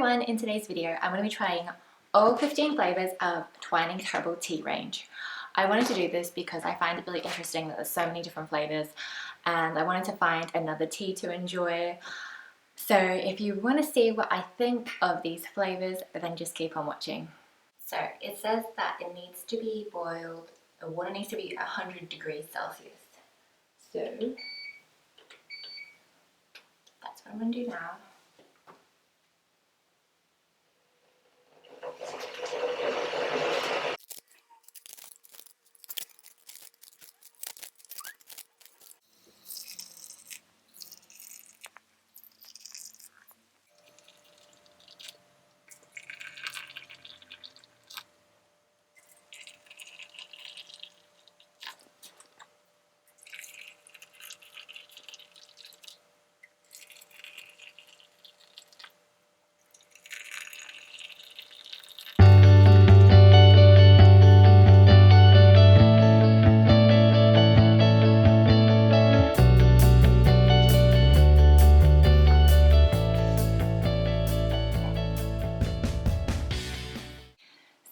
everyone, in today's video I'm going to be trying all 15 flavours of Twinings Herbal Tea range. I wanted to do this because I find it really interesting that there's so many different flavours and I wanted to find another tea to enjoy. So if you want to see what I think of these flavours, then just keep on watching. So it says that it needs to be boiled, the water needs to be 100 degrees Celsius. So that's what I'm going to do now.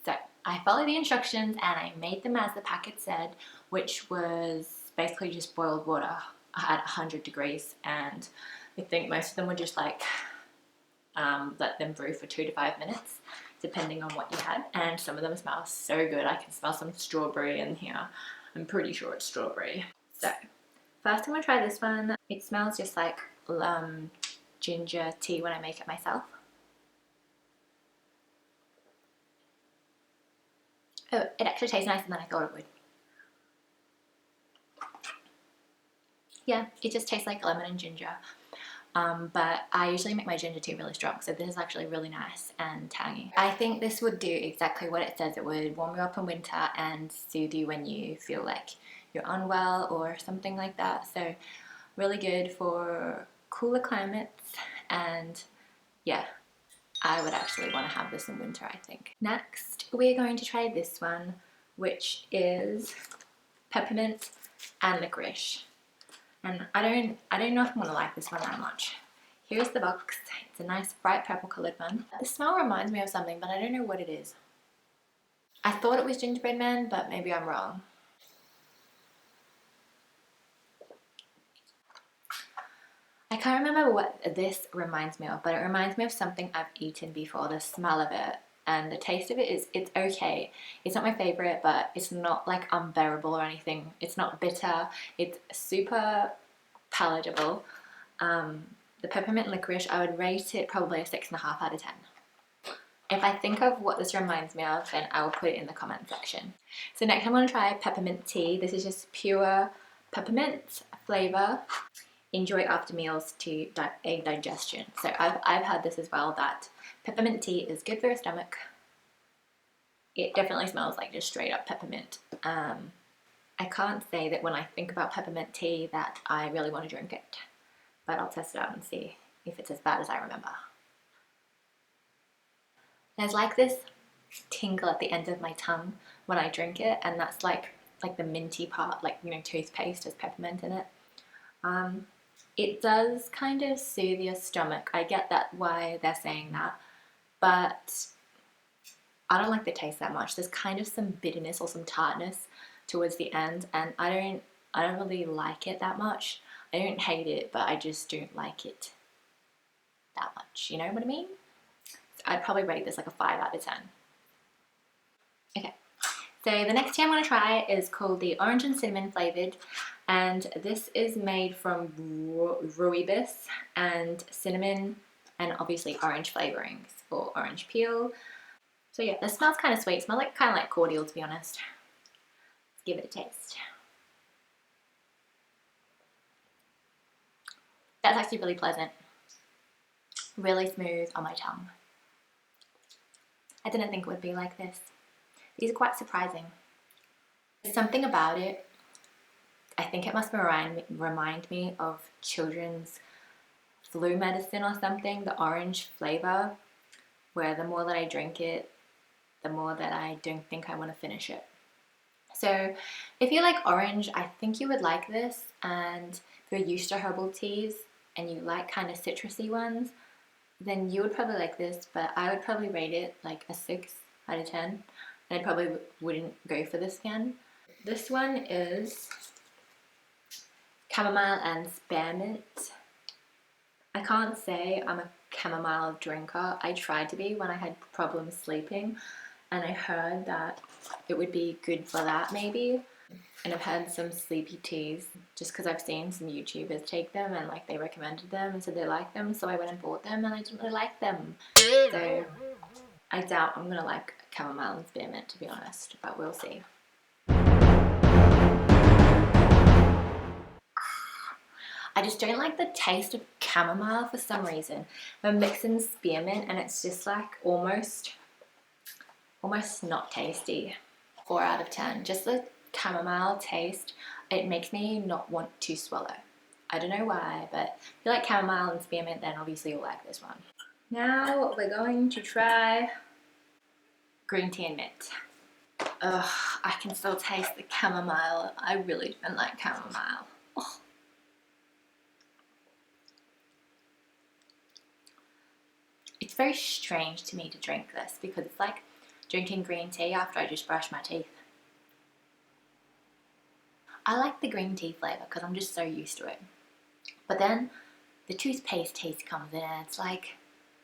So I followed the instructions and I made them as the packet said, which was basically just boiled water at 100 degrees, and I think most of them were just like let them brew for 2 to 5 minutes depending on what you had, and some of them smell so good. I can smell some strawberry in here. I'm pretty sure it's strawberry. So first I'm going to try this one. It smells just like ginger tea when I make it myself. Oh, it actually tastes nicer than I thought it would. Yeah, it just tastes like lemon and ginger. But I usually make my ginger tea really strong, so this is actually really nice and tangy. I think this would do exactly what it says it would: warm you up in winter and soothe you when you feel like you're unwell or something like that. So really good for cooler climates, and yeah, I would actually want to have this in winter, I think. Next, we're going to try this one, which is Peppermint and Licorice. And I don't know if I'm going to like this one that much. Here's the box. It's a nice bright purple coloured one. The smell reminds me of something, but I don't know what it is. I thought it was gingerbread man, but maybe I'm wrong. I can't remember what this reminds me of, but it reminds me of something I've eaten before, the smell of it. And the taste of it is, it's okay. It's not my favourite, but it's not like unbearable or anything. It's not bitter. It's super palatable. The Peppermint Licorice, I would rate it probably a 6.5 out of 10. If I think of what this reminds me of, then I will put it in the comment section. So next I'm going to try peppermint tea. This is just pure peppermint flavour. Enjoy after meals to aid digestion. So I've had this as well, that peppermint tea is good for your stomach. It definitely smells like just straight up peppermint. I can't say that when I think about peppermint tea that I really want to drink it, but I'll test it out and see if it's as bad as I remember. There's like this tingle at the end of my tongue when I drink it, and that's like the minty part, like, you know, toothpaste has peppermint in it. It does kind of soothe your stomach. I get that why they're saying that, but I don't like the taste that much. There's kind of some bitterness or some tartness towards the end, and I don't really like it that much. I don't hate it, but I just don't like it that much. You know what I mean? So I'd probably rate this like a 5 out of 10. Okay. So the next tea I'm going to try is called the Orange and Cinnamon Flavoured, and this is made from rooibos and cinnamon and obviously orange flavourings or orange peel. So yeah, this smells kind of sweet. It smells like kind of like cordial, to be honest. Let's give it a taste. That's actually really pleasant. Really smooth on my tongue. I didn't think it would be like this. These are quite surprising. There's something about it. I think it must remind me of children's flu medicine or something, the orange flavour, where the more that I drink it, the more that I don't think I want to finish it. So if you like orange, I think you would like this, and if you're used to herbal teas and you like kind of citrusy ones, then you would probably like this, but I would probably rate it like a 6 out of 10. And I probably wouldn't go for this again. This one is Chamomile and Spearmint. I can't say I'm a chamomile drinker. I tried to be when I had problems sleeping, and I heard that it would be good for that maybe. And I've had some sleepy teas just because I've seen some YouTubers take them and like they recommended them and said they liked them, so I went and bought them and I didn't really like them. So I doubt I'm gonna like chamomile and spearmint, to be honest, but we'll see. I just don't like the taste of chamomile for some reason. I'm mixing spearmint and it's just like almost not tasty. 4 out of 10. Just the chamomile taste, it makes me not want to swallow. I don't know why, but if you like chamomile and spearmint, then obviously you'll like this one. Now we're going to try green tea and mint. Ugh, I can still taste the chamomile. I really don't like chamomile. Ugh. It's very strange to me to drink this because it's like drinking green tea after I just brush my teeth. I like the green tea flavour because I'm just so used to it. But then the toothpaste taste comes in and it's like,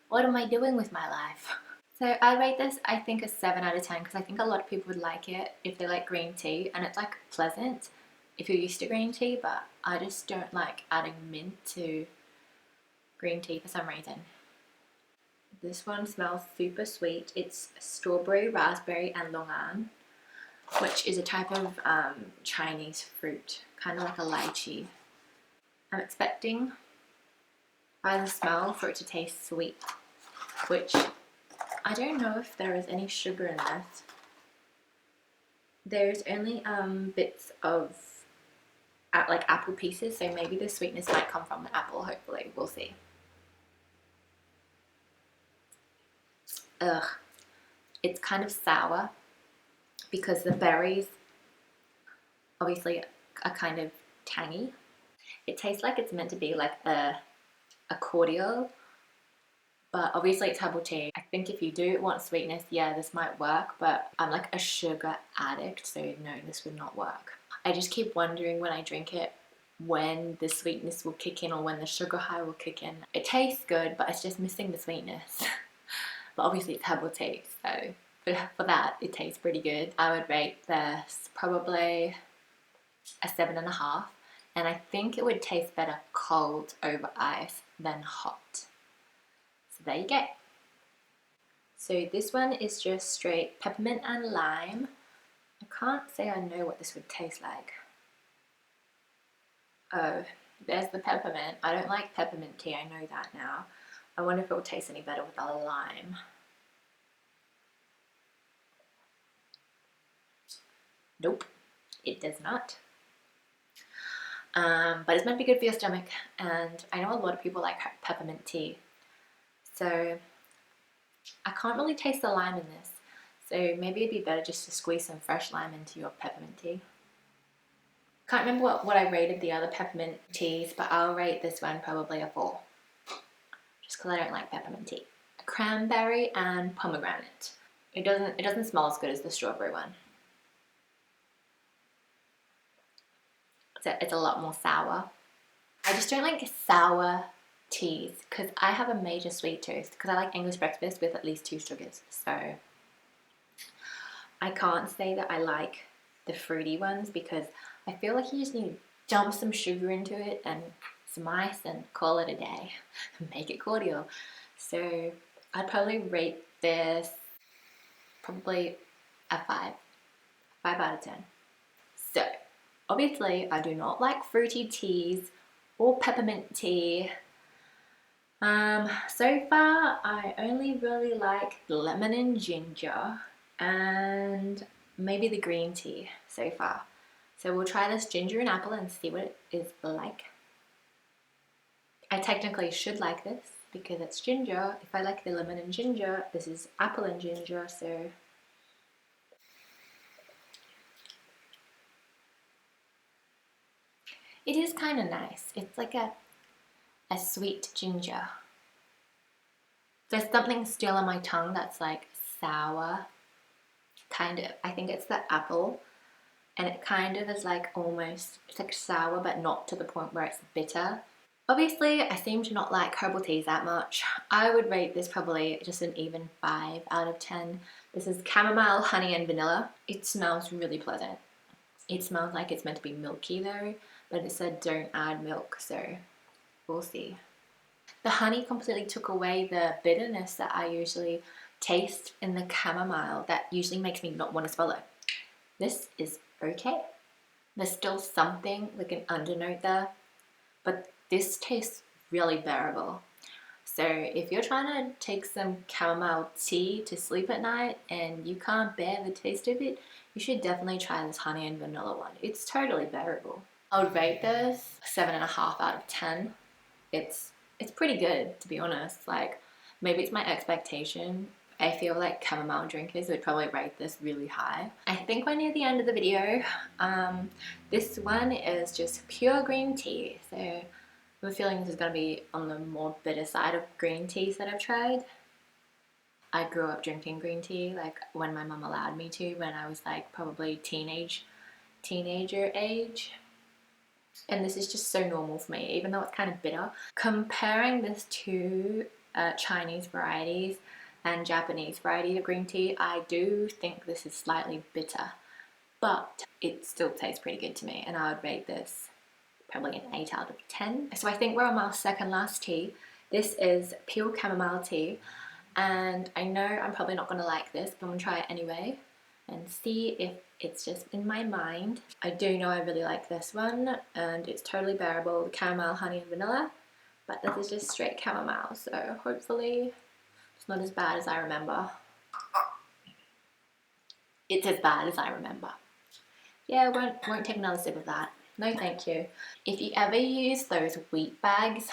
what am I doing with my life? So I rate this, I think, a 7 out of 10 because I think a lot of people would like it if they like green tea, and it's like pleasant if you're used to green tea, but I just don't like adding mint to green tea for some reason. This one smells super sweet. It's strawberry, raspberry and longan, which is a type of Chinese fruit, kind of like a lychee. I'm expecting by the smell for it to taste sweet, which I don't know if there is any sugar in this. There's only bits of like apple pieces, so maybe the sweetness might come from the apple, hopefully, we'll see. Ugh, it's kind of sour because the berries obviously are kind of tangy. It tastes like it's meant to be like a cordial, but obviously it's herbal tea. I think if you do want sweetness, yeah, this might work, but I'm like a sugar addict, so no, this would not work. I just keep wondering when I drink it when the sweetness will kick in or when the sugar high will kick in. It tastes good, but it's just missing the sweetness. But obviously it's herbal tea, so for that it tastes pretty good. I would rate this probably a 7.5, and I think it would taste better cold over ice than hot. So there you go. So this one is just straight peppermint and lime. I can't say I know what this would taste like. Oh, there's the peppermint. I don't like peppermint tea, I know that now. I wonder if it will taste any better with the lime. Nope, it does not. But it's meant to be good for your stomach, and I know a lot of people like peppermint tea. So I can't really taste the lime in this. So maybe it'd be better just to squeeze some fresh lime into your peppermint tea. Can't remember what I rated the other peppermint teas, but I'll rate this one probably a 4. Just because I don't like peppermint tea. Cranberry and pomegranate. It doesn't smell as good as the strawberry one. So it's a lot more sour. I just don't like sour teas because I have a major sweet tooth because I like English breakfast with at least 2 sugars. So I can't say that I like the fruity ones because I feel like you just need to dump some sugar into it and some ice and call it a day and make it cordial. So I'd probably rate this probably a 5 out of 10. So obviously I do not like fruity teas or peppermint tea. So far I only really like lemon and ginger and maybe the green tea so far. So we'll try this ginger and apple and see what it is like. I technically should like this because it's ginger. If I like the lemon and ginger, this is apple and ginger, so it is kind of nice. It's like a sweet ginger. There's something still on my tongue that's like sour, kind of. I think it's the apple, and it kind of is like almost, it's like sour, but not to the point where it's bitter. Obviously, I seem to not like herbal teas that much. I would rate this probably just an even 5 out of 10. This is chamomile, honey, and vanilla. It smells really pleasant. It smells like it's meant to be milky though, but it said don't add milk, so we'll see. The honey completely took away the bitterness that I usually taste in the chamomile that usually makes me not want to swallow. This is okay. There's still something like an undernote there, but this tastes really bearable. So if you're trying to take some chamomile tea to sleep at night and you can't bear the taste of it, you should definitely try this honey and vanilla one. It's totally bearable. I would rate this 7.5 out of 10. It's pretty good, to be honest. Like, maybe it's my expectation. I feel like chamomile drinkers would probably rate this really high. I think we're near the end of the video. This one is just pure green tea. So I'm feeling this is going to be on the more bitter side of green teas that I've tried. I grew up drinking green tea, like when my mum allowed me to, when I was like probably teenager age. And this is just so normal for me, even though it's kind of bitter. Comparing this to Chinese varieties and Japanese varieties of green tea, I do think this is slightly bitter, but it still tastes pretty good to me, and I would rate this probably an 8 out of 10. So I think we're on my second last tea. This is Pure Camomile tea, and I know I'm probably not going to like this, but I'm going to try it anyway and see if it's just in my mind. I do know I really like this one, and it's totally bearable, chamomile, honey, and vanilla, but this is just straight chamomile, so hopefully it's not as bad as I remember. It's as bad as I remember. Yeah, won't take another sip of that. No thank you. If you ever use those wheat bags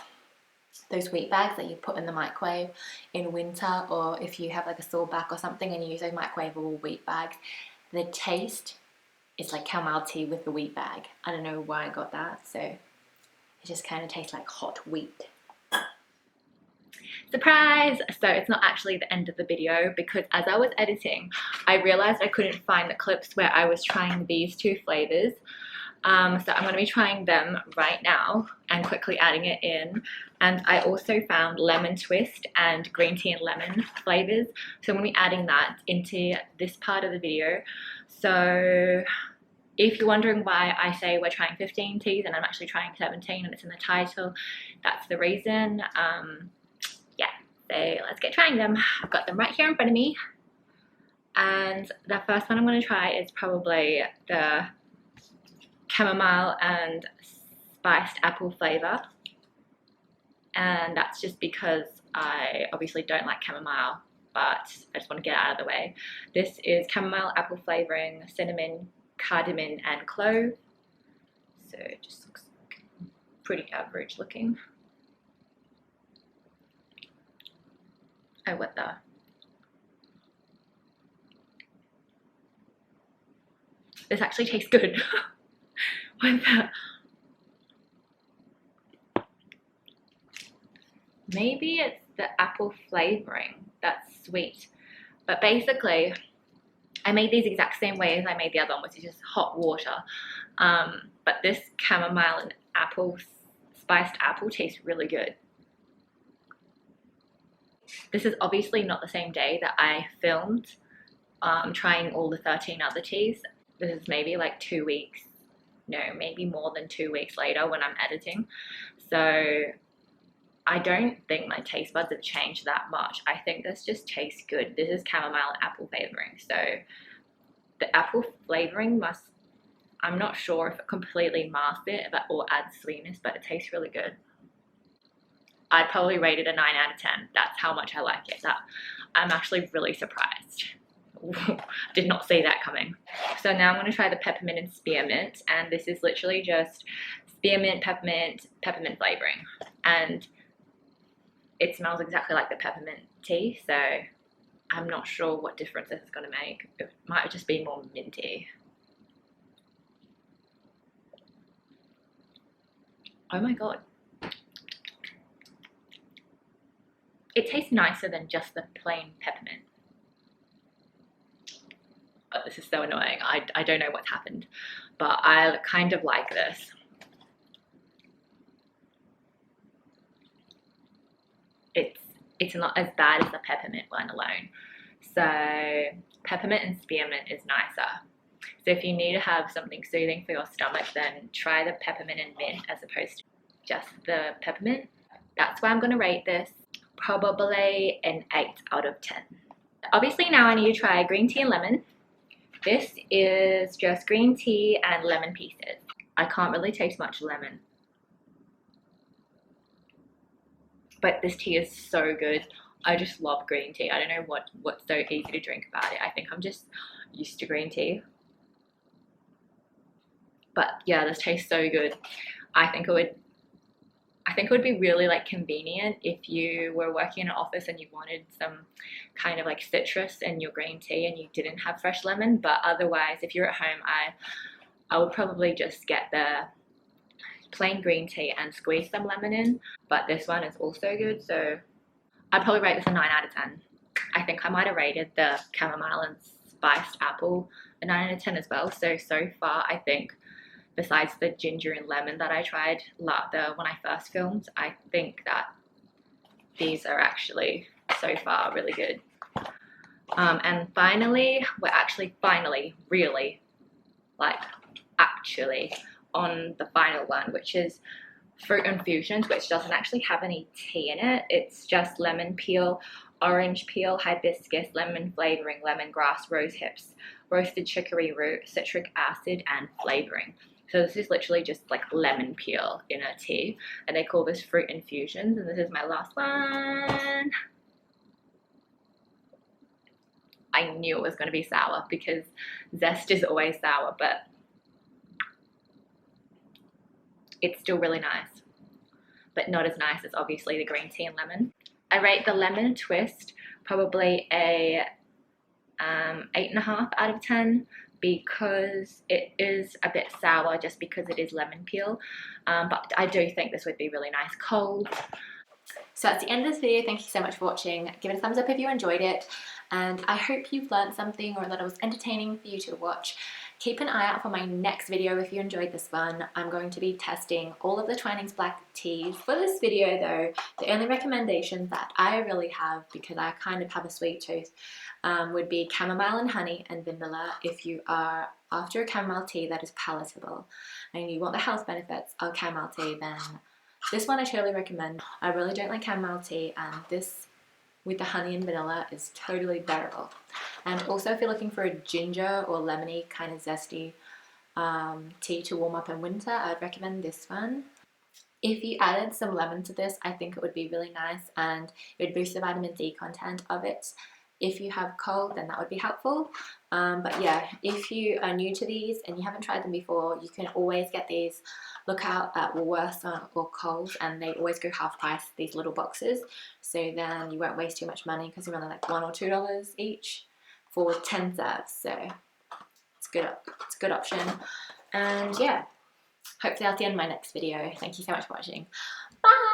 that you put in the microwave in winter, or if you have like a sore back or something and you use those microwavable wheat bags, the taste is like chamomile tea with the wheat bag. I don't know why I got that, so it just kind of tastes like hot wheat. Surprise! So it's not actually the end of the video, because as I was editing, I realized I couldn't find the clips where I was trying these two flavors. So I'm going to be trying them right now and quickly adding it in. And I also found lemon twist and green tea and lemon flavors. So I'm going to be adding that into this part of the video. So if you're wondering why I say we're trying 15 teas and I'm actually trying 17 and it's in the title, that's the reason. Yeah, so let's get trying them. I've got them right here in front of me. And the first one I'm going to try is probably the chamomile and spiced apple flavor, and that's just because I obviously don't like chamomile, but I just want to get it out of the way. This is chamomile, apple flavoring, cinnamon, cardamom, and clove. So it just looks pretty average looking. Oh, what the? This actually tastes good. What the? Maybe it's the apple flavoring that's sweet, but basically I made these exact same way as I made the other one, which is just hot water, but this chamomile and apple, spiced apple, tastes really good. This is obviously not the same day that I filmed trying all the 13 other teas. This is maybe like 2 weeks, no, maybe more than 2 weeks later when I'm editing. So I don't think my taste buds have changed that much. I think this just tastes good. This is chamomile and apple flavoring. So the apple flavoring must, I'm not sure if it completely masks it or adds sweetness, but it tastes really good. I'd probably rate it a 9 out of 10. That's how much I like it. I'm actually really surprised. Did not see that coming. So now I'm going to try the Peppermint and Spearmint, and this is literally just spearmint, peppermint flavoring, and it smells exactly like the peppermint tea, so I'm not sure what difference this is going to make. It might just be more minty. Oh my god. it tastes nicer than just the plain peppermint. Oh, this is so annoying. I don't know what's happened, but I kind of like this. It's not as bad as the peppermint one alone. So peppermint and spearmint is nicer. So if you need to have something soothing for your stomach, then try the peppermint and mint as opposed to just the peppermint. That's why I'm going to rate this probably an 8 out of 10. Obviously now I need to try green tea and lemon. This is just green tea and lemon pieces. I can't really taste much lemon. But this tea is so good. I just love green tea. I don't know what's so easy to drink about it. I think I'm just used to green tea. But yeah, this tastes so good. I think it would be really like convenient if you were working in an office and you wanted some kind of like citrus in your green tea and you didn't have fresh lemon. But otherwise, if you're at home, I would probably just get the plain green tea and squeeze some lemon in. But this one is also good, so I'd probably rate this a 9 out of 10. I think I might have rated the chamomile and spiced apple a 9 out of 10 as well. So far, I think besides the ginger and lemon that I tried when I first filmed, I think that these are actually so far really good. And finally, we're actually really actually on the final one, which is Fruit Infusions, which doesn't actually have any tea in it. It's just lemon peel, orange peel, hibiscus, lemon flavoring, lemongrass, rose hips, roasted chicory root, citric acid, and flavoring. So this is literally just like lemon peel in a tea, and they call this Fruit Infusions, and this is my last one. I knew it was going to be sour because zest is always sour, but it's still really nice, but not as nice as obviously the green tea and lemon. I rate the lemon twist probably a 8.5 out of 10 because it is a bit sour just because it is lemon peel, but I do think this would be really nice cold. So that's the end of this video. Thank you so much for watching. Give it a thumbs up if you enjoyed it, and I hope you've learned something or that it was entertaining for you to watch. Keep an eye out for my next video if you enjoyed this one. I'm going to be testing all of the Twinings black teas. For this video though, the only recommendations that I really have, because I kind of have a sweet tooth, would be chamomile and honey and vanilla if you are after a chamomile tea that is palatable and you want the health benefits of chamomile tea, then this one I totally recommend. I really don't like chamomile tea, and this with the honey and vanilla is totally bearable. And also if you're looking for a ginger or lemony kind of zesty tea to warm up in winter, I'd recommend this one. If you added some lemon to this, I think it would be really nice and it would boost the vitamin D content of it. If you have cold, then that would be helpful. But yeah, if you are new to these and you haven't tried them before, you can always get these. Look out at Woolworths or Coles, and they always go half price, these little boxes. So then you won't waste too much money because they're only like $1 or $2 each for 10 serves. So it's a good option. And yeah, hopefully I'll see you in my next video. Thank you so much for watching. Bye!